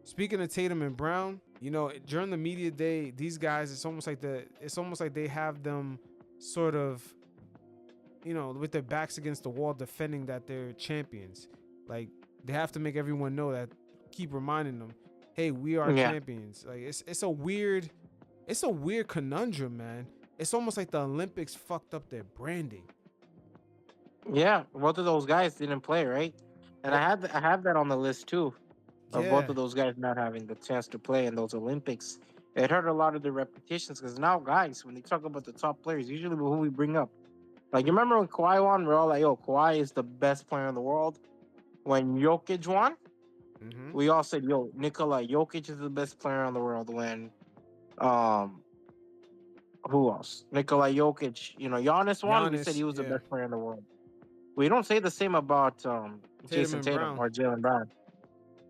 Speaking of Tatum and Brown, during the media day, these guys, it's almost like they have them sort of, with their backs against the wall, defending that they're champions. Like they have to make everyone know that, keep reminding them, hey, we are Yeah. champions. Like it's a weird conundrum, man. It's almost like the Olympics fucked up their branding. Yeah, both of those guys didn't play, right? And Oh, I have that on the list too, of both yeah. of those guys not having the chance to play in those Olympics. It hurt a lot of their reputations because now, guys, when they talk about the top players, usually who we bring up, like you remember when Kawhi won, we're all like, "Yo, Kawhi is the best player in the world." When Jokic won, Mm-hmm. we all said, "Yo, Nikola Jokic is the best player in the world." When um, who else? Nikola Jokic, Giannis won, we said Giannis, he was the yeah. best player in the world. We don't say the same about Tatum Jason and Tatum Brown. or Jalen Brown.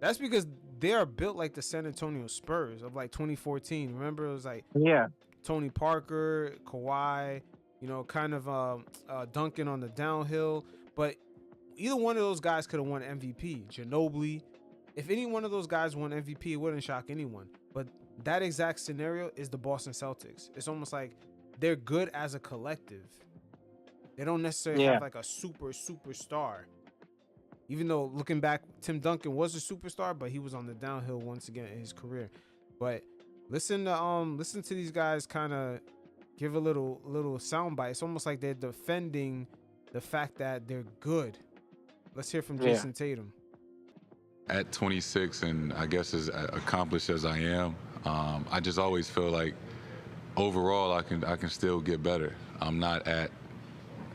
That's because they are built like the San Antonio Spurs of like 2014. Remember, it was like Yeah, Tony Parker, Kawhi, kind of Duncan on the downhill. But either one of those guys could have won MVP. Ginobili. If any one of those guys won MVP, it wouldn't shock anyone. But that exact scenario is the Boston Celtics. It's almost like they're good as a collective. They don't necessarily yeah. have like a superstar. Even though looking back, Tim Duncan was a superstar, but he was on the downhill once again in his career. But listen to these guys kind of give a little soundbite. It's almost like they're defending the fact that they're good. Let's hear from Yeah. Jason Tatum. At 26, and I guess as accomplished as I am, I just always feel like overall I can still get better. I'm not at.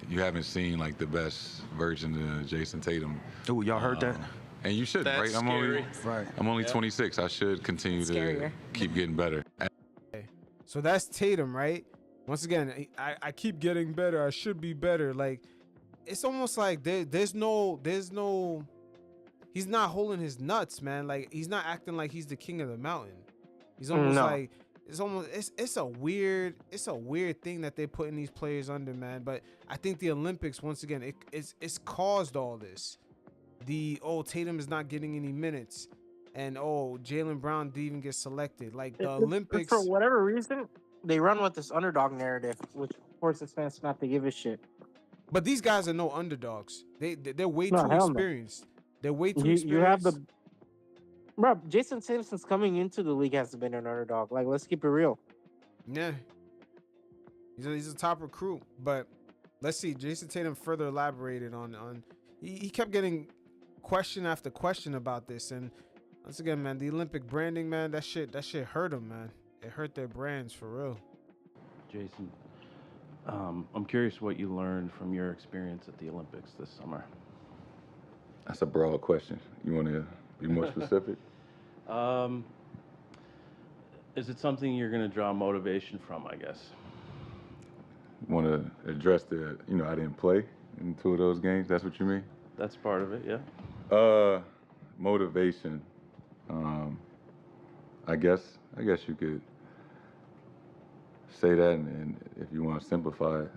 You haven't seen like the best version of Jason Tatum. Oh, y'all heard that? And you should, That's right? scary. I'm only 26. I should continue to Scarier. keep getting better. So that's Tatum, right? Once again, I keep getting better. I should be better. Like it's almost like there's no he's not holding his nuts, man. Like he's not acting like he's the king of the mountain. He's almost No. like it's a weird thing that they're putting these players under, man. But I think the Olympics, once again, it's caused all this. Tatum is not getting any minutes, and Jaylen Brown didn't even get selected. Like the Olympics, For whatever reason, they run with this underdog narrative, which forces fans not to give a shit. but these guys are no underdogs. They're way No, too hell no. experienced. They're way too You have experienced. bro. Jason Tatum since coming into the league has been an underdog. Like, let's keep it real. Yeah, he's a top recruit. But let's see. Jason Tatum further elaborated on he kept getting question after question about this, and once again, man, the Olympic branding, man, that shit hurt them, man. It hurt their brands for real. Jason, I'm curious what you learned from your experience at the Olympics this summer. That's a broad question. You want to be more specific? Is it something you're going to draw motivation from, I guess? Want to address I didn't play in 2 of those games. That's what you mean? That's part of it, yeah. Motivation. I guess you could say that, and if you want to simplify it.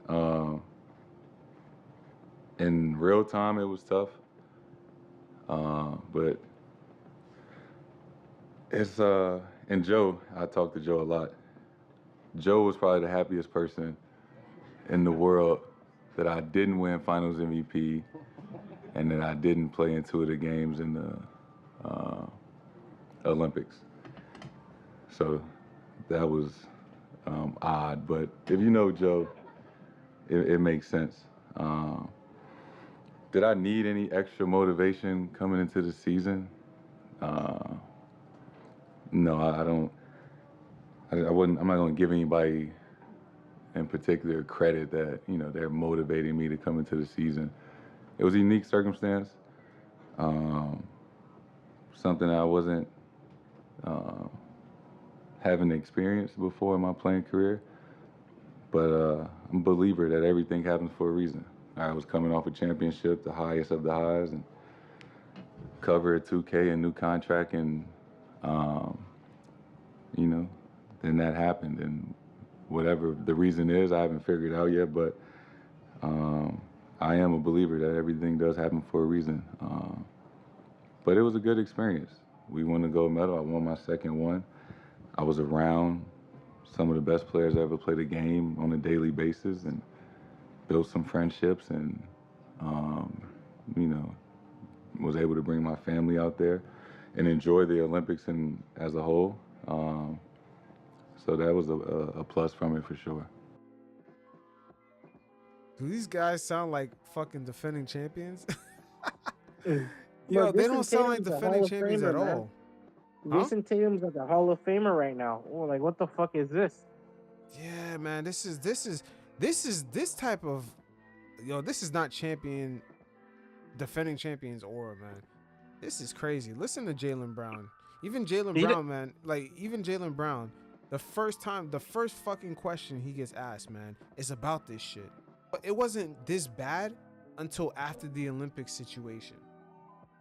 In real time, it was tough. But it's and Joe, I talk to Joe a lot. Joe was probably the happiest person in the world that I didn't win Finals MVP and that I didn't play in 2 of the games in the Olympics. So that was odd, but if you know Joe, it makes sense. Did I need any extra motivation coming into the season? No, I don't. I wouldn't. I'm not going to give anybody in particular credit that they're motivating me to come into the season. It was a unique circumstance. Something I wasn't having experienced before in my playing career. But I'm a believer that everything happens for a reason. I was coming off a championship, the highest of the highs, and cover a 2K, a new contract, and then that happened. And whatever the reason is, I haven't figured out yet. But I am a believer that everything does happen for a reason. But it was a good experience. We won the gold medal. I won my second one. I was around some of the best players that ever played a game on a daily basis and built some friendships and, um, you know, was able to bring my family out there and enjoy the Olympics as a whole. So that was a plus from it for sure. Do these guys sound like fucking defending champions? Mm. Yo, But they Jason don't sound like Tatum's a defending Hall of champions Famer, at man. all. Huh? Jason Tatum's like a Hall of Famer right now. Oh, like what the fuck is this? Yeah, man. This type of, this is not defending champions aura, man. This is crazy. Listen to Jaylen Brown. Even Jaylen Brown, man. Like, even Jaylen Brown, the first fucking question he gets asked, man, is about this shit. But it wasn't this bad until after the Olympic situation.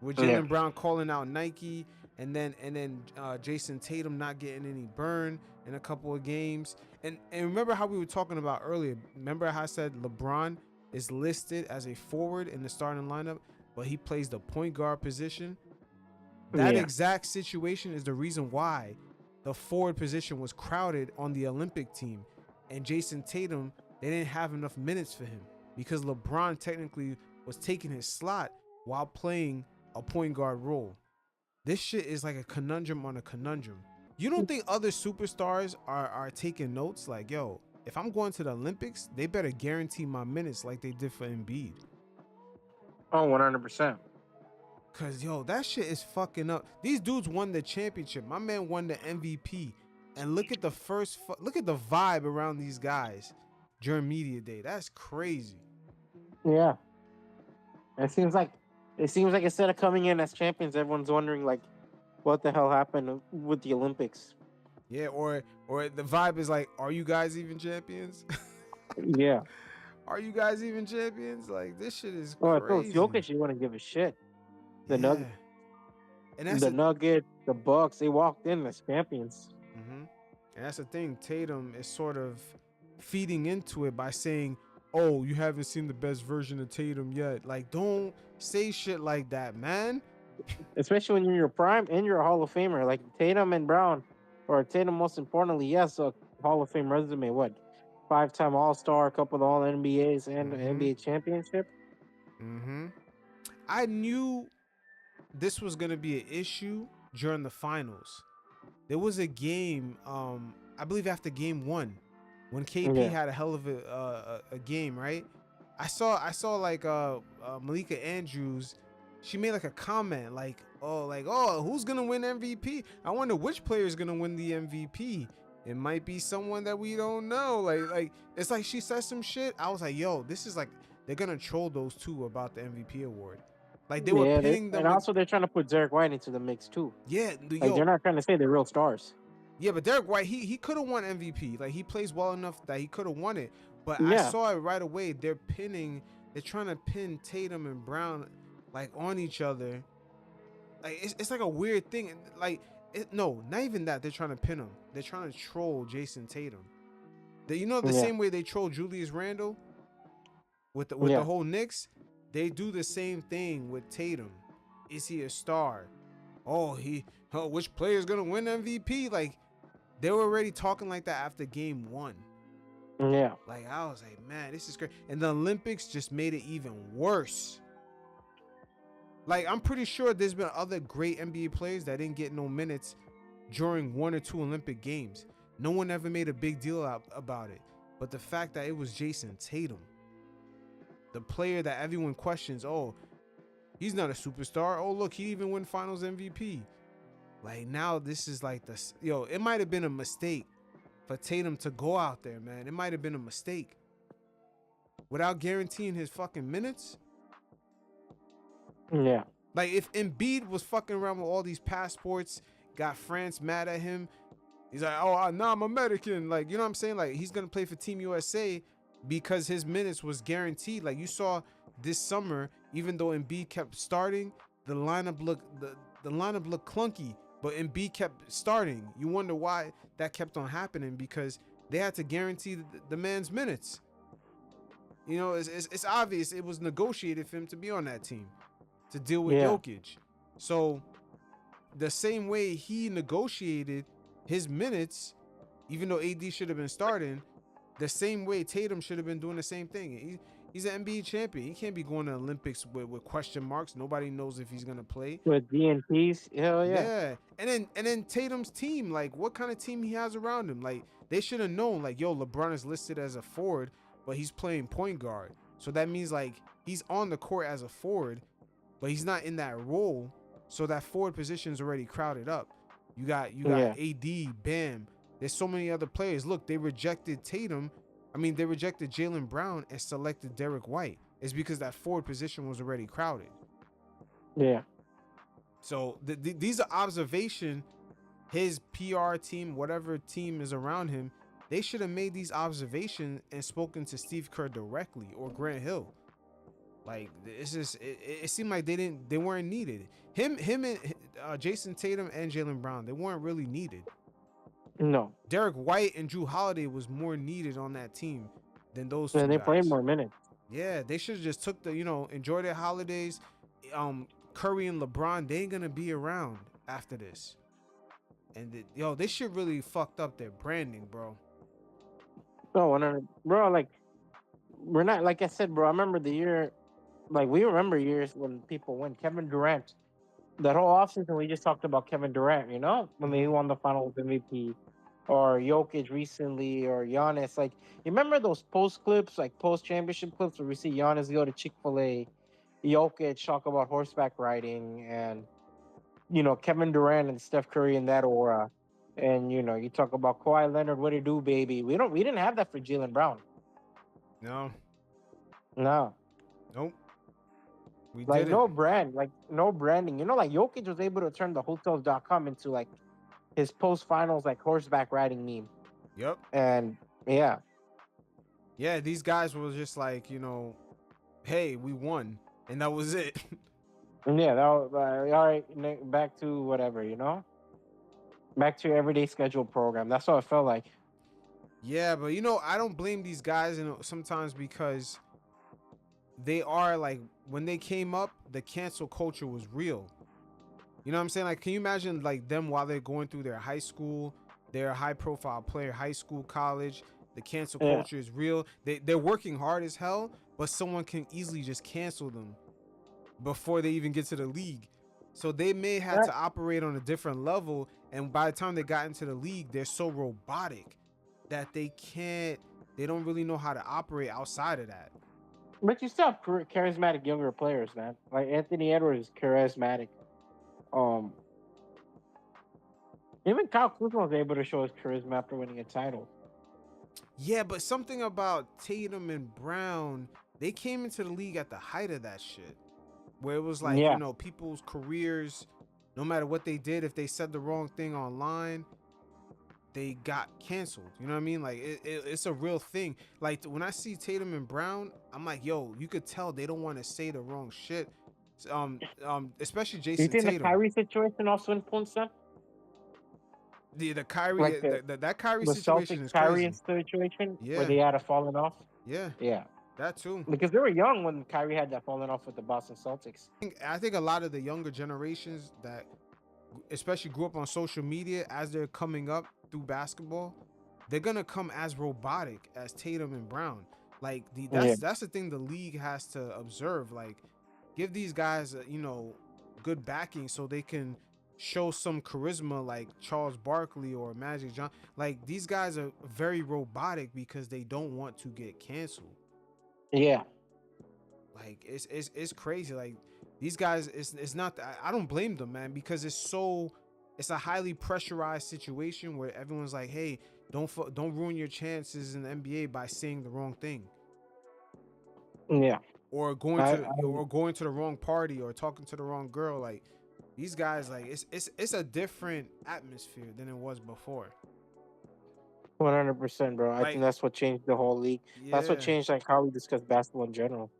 With Jaylen Brown calling out Nike and then Jason Tatum not getting any burn in a couple of games. And remember how we were talking about earlier. Remember how I said LeBron is listed as a forward in the starting lineup, but he plays the point guard position? That exact situation is the reason why the forward position was crowded on the Olympic team. And Jason Tatum, they didn't have enough minutes for him because LeBron technically was taking his slot while playing a point guard role. This shit is like a conundrum on a conundrum. You don't think other superstars are taking notes like, yo, if I'm going to the Olympics, they better guarantee my minutes like they did for Embiid? Oh, 100%. Cause yo, that shit is fucking up. These dudes won the championship. My man won the MVP. And look at the vibe around these guys during media day. That's crazy. Yeah. It seems like instead of coming in as champions, everyone's wondering like, what the hell happened with the Olympics? Yeah, or the vibe is like, are you guys even champions? Yeah. Are you guys even champions? Like, this shit is Oh, if it was crazy. Jokic, you wouldn't give a shit. The Nuggets, And that's the Nuggets, the Bucks, they walked in as champions. And that's the thing. Tatum is sort of feeding into it by saying, oh, you haven't seen the best version of Tatum yet. Like, don't say shit like that, man. Especially when you're in your prime and you're a Hall of Famer. Like Tatum and Brown, or Tatum most importantly, yes, a Hall of Fame resume. What? 5-time All-Star, a couple of All NBAs and an NBA championship. I knew this was gonna be an issue during the finals. There was a game, I believe after game 1, when KP had a hell of a game, right? I saw like Malika Andrews. She made like a comment like, oh, who's gonna win MVP? I wonder which player is gonna win the MVP. It might be someone that we don't know. Like it's like she said some shit. I was like, yo, this is like they're gonna troll those two about the MVP award. Like they were pinning them. And also they're trying to put Derek White into the mix too. Yeah, like they're not trying to say they're real stars. Yeah, but Derek White, he could have won MVP. Like he plays well enough that he could have won it. But I saw it right away. They're trying to pin Tatum and Brown like on each other. Like it's like a weird thing. Like no, not even that. They're trying to pin him. They're trying to troll Jason Tatum. The same way they troll Julius Randle with the whole Knicks. They do the same thing with Tatum. Is he a star? Which player is gonna win MVP? Like they were already talking like that after game 1. Yeah. Like I was like, man, this is great. And the Olympics just made it even worse. Like I'm pretty sure there's been other great NBA players that didn't get no minutes during 1 or 2 Olympic games. No one ever made a big deal about it. But the fact that it was Jason Tatum, the player that everyone questions, oh, he's not a superstar. Oh, look, he even won Finals MVP. Like now, this is like it might have been a mistake for Tatum to go out there, man. It might have been a mistake without guaranteeing his fucking minutes. Yeah. Like if Embiid was fucking around with all these passports, got France mad at him. He's like, oh, nah, I'm American. Like, you know what I'm saying? Like he's gonna play for Team USA because his minutes was guaranteed. Like you saw this summer, even though Embiid kept starting, the lineup looked clunky, but Embiid kept starting. You wonder why that kept on happening, because they had to guarantee the man's minutes. You know, it's obvious it was negotiated for him to be on that team to deal with Jokic. So the same way he negotiated his minutes, even though AD should have been starting, the same way Tatum should have been doing the same thing. He's an NBA champion. He can't be going to the Olympics with question marks. Nobody knows if he's gonna play. With DNPs, hell yeah. Yeah. And then Tatum's team, like what kind of team he has around him? Like they should have known, like, yo, LeBron is listed as a forward, but he's playing point guard. So that means like he's on the court as a forward, but he's not in that role. So that forward position is already crowded up. You got AD, Bam. There's so many other players. Look, they rejected Tatum. I mean, they rejected Jaylen Brown and selected Derek White. It's because that forward position was already crowded. Yeah. So these are observation. His PR team, whatever team is around him, they should have made these observations and spoken to Steve Kerr directly or Grant Hill. Like it's just it seemed like they weren't needed. Him and Jason Tatum and Jaylen Brown, they weren't really needed. No. Derek White and Drew Holiday was more needed on that team than those two And they guys. played more minutes. Yeah, they should have just took the, enjoy their holidays. Curry and LeBron, they ain't gonna be around after this. And this shit really fucked up their branding, bro. No, bro, like we're not, like I said, bro. I remember the year, like we remember years when people win. Kevin Durant, that whole offseason we just talked about Kevin Durant, when he won the Finals MVP, or Jokic recently, or Giannis. Like you remember those post clips, like post championship clips, where we see Giannis go to Chick-fil-A, Jokic talk about horseback riding, and Kevin Durant and Steph Curry in that aura. And you talk about Kawhi Leonard, what it do, baby? We didn't have that for Jaylen Brown. No. Nope. We like didn't. no branding. Like Jokic was able to turn the Hotels.com into like his post finals like horseback riding meme. Yep. And yeah, these guys were just like, hey, we won, and that was it. and yeah, that was all right. Back to whatever, back to your everyday schedule program. That's what it felt like. Yeah, but I don't blame these guys, sometimes because they are like, when they came up, the cancel culture was real. You know what I'm saying? Like, can you imagine like them while they're going through their high school, they're a high profile player, high school, college, the cancel culture is real. They're working hard as hell, but someone can easily just cancel them before they even get to the league. So they may have to operate on a different level, and by the time they got into the league, they're so robotic that they don't really know how to operate outside of that. But you still have charismatic younger players, man. Like Anthony Edwards is charismatic. Even Kyle Kuzma was able to show his charisma after winning a title. Yeah, but something about Tatum and Brown, they came into the league at the height of that shit, where it was like, people's careers, no matter what they did, if they said the wrong thing online, they got canceled. You know what I mean? Like it's a real thing. Like when I see Tatum and Brown, I'm like, yo, you could tell they don't want to say the wrong shit. Especially Jason Tatum. You think the Kyrie situation also influenced them? The Kyrie, like that Kyrie the situation Celtics is Kyrie crazy. situation Yeah. where they had a falling off. Yeah, that too. Because they were young when Kyrie had that falling off with the Boston Celtics. I think a lot of the younger generations that especially grew up on social media, as they're coming up through basketball, they're gonna come as robotic as Tatum and Brown. Like that's the thing the league has to observe. Like, give these guys good backing so they can show some charisma, like Charles Barkley or Magic Johnson. Like, these guys are very robotic because they don't want to get canceled. Yeah. Like it's crazy. Like, these guys, it's not, I don't blame them, man, because it's a highly pressurized situation where everyone's like, hey, don't ruin your chances in the NBA by saying the wrong thing. Yeah. Or going to the wrong party or talking to the wrong girl. Like, these guys, like, it's a different atmosphere than it was before. 100%, bro. I think that's what changed the whole league. Yeah. That's what changed like how we discuss basketball in general.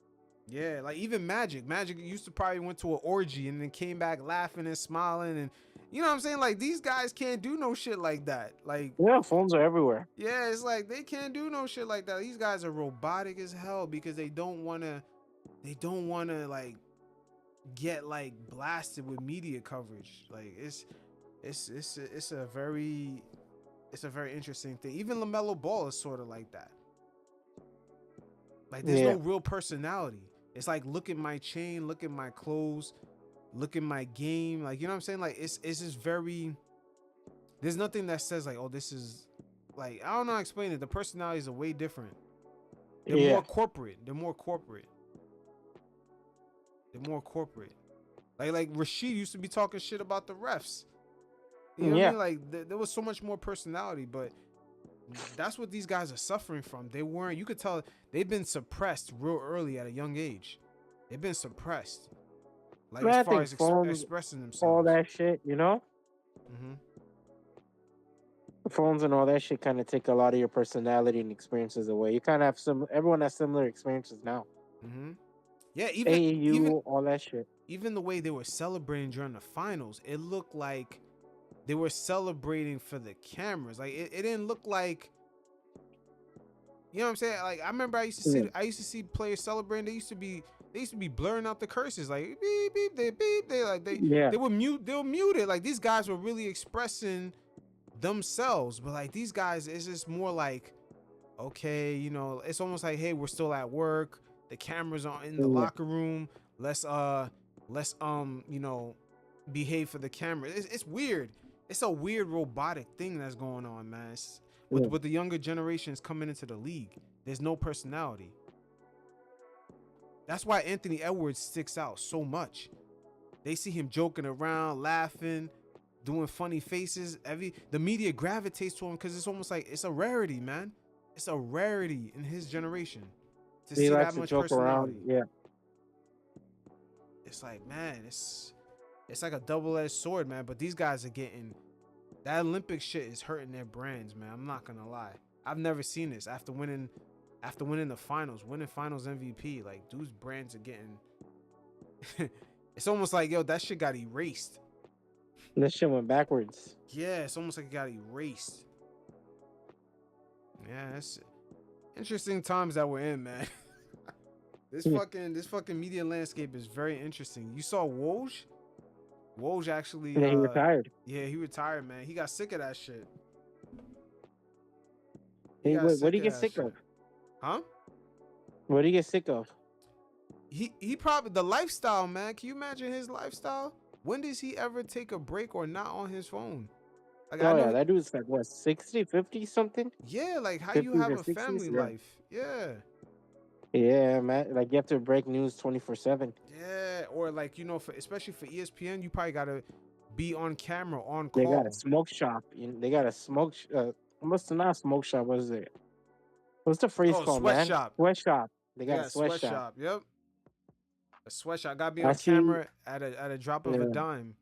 Yeah, like even Magic used to probably went to an orgy and then came back laughing and smiling, and you know what I'm saying? Like, these guys can't do no shit like that. Like, yeah, phones are everywhere. Yeah, it's like they can't do no shit like that. These guys are robotic as hell because they don't wanna like get like blasted with media coverage. Like it's a very interesting thing. Even LaMelo Ball is sort of like that. Like there's no Yeah. real personality. It's like, look at my chain, look at my clothes, look at my game. Like, you know what I'm saying? Like it's just very, there's nothing that says like, oh, this is like, I don't know how to explain it. The personalities are way different. They're Yeah. more corporate. They're more corporate. Like Rashid used to be talking shit about the refs. You know what I Yeah. mean? Like there was so much more personality, but that's what these guys are suffering from. They weren't, you could tell they've been suppressed real early at a young age. They've been suppressed. Like But as I far think as phones, expressing all themselves. that shit, you know, Mm-hmm. phones and all that shit kind of take a lot of your personality and experiences away. You kind of have some. Everyone has similar experiences now. Mm-hmm. Yeah, AAU, all that shit. even the way they were celebrating during the finals, it looked like they were celebrating for the cameras. Like it didn't look like, you know what I'm saying? Like I remember Yeah. I used to see players celebrating. They used to be blurring out the curses, like beep beep they beep. They like Yeah. they were muted. Like these guys were really expressing themselves, but like these guys, it's just more like, okay, you know, it's almost like, hey, we're still at work. The cameras are in the Yeah. locker room. Let's you know, behave for the camera. It's weird. It's a weird robotic thing that's going on, man. It's, Yeah. with the younger generations coming into the league, there's no personality. That's why Anthony Edwards sticks out so much. They see him joking around, laughing, doing funny faces. The media gravitates to him because it's almost like it's a rarity, man. It's a rarity in his generation to He see likes that to much joke around. personality. Yeah. It's like, man, it's like a double-edged sword, man. But these guys are getting, that Olympic shit is hurting their brands, man. I'm not gonna lie. I've never seen this after winning the finals, winning finals MVP. Like, dudes' brands are getting it's almost like, yo, that shit got erased. This shit went backwards. Yeah, it's almost like it got erased. Yeah, it's interesting times that we're in, man. This fucking media landscape is very interesting. You saw Woj? Woj actually Yeah, he retired. yeah, he retired, man. He got sick of that shit. What do you get sick of? Huh? What do you get sick of? He probably, the lifestyle, man. Can you imagine his lifestyle? When does he ever take a break or not on his phone? Like, I Oh know yeah, that dude's like what, 60, 50 something? yeah, like how you 50s have or a 60s? family Yeah. life. Yeah. Yeah, man. Like you have to break news 24/7. Yeah, or like, you know, especially for ESPN, you probably gotta be on camera, on They got call. a smoke shop. They got a almost not a smoke shop. What is it? What's the phrase Oh, called, man? sweatshop. Sweatshop. They They got a got a sweatshop. sweatshop. Yep, a sweatshop. Gotta be I on seen. camera at a drop of a Yeah, dime.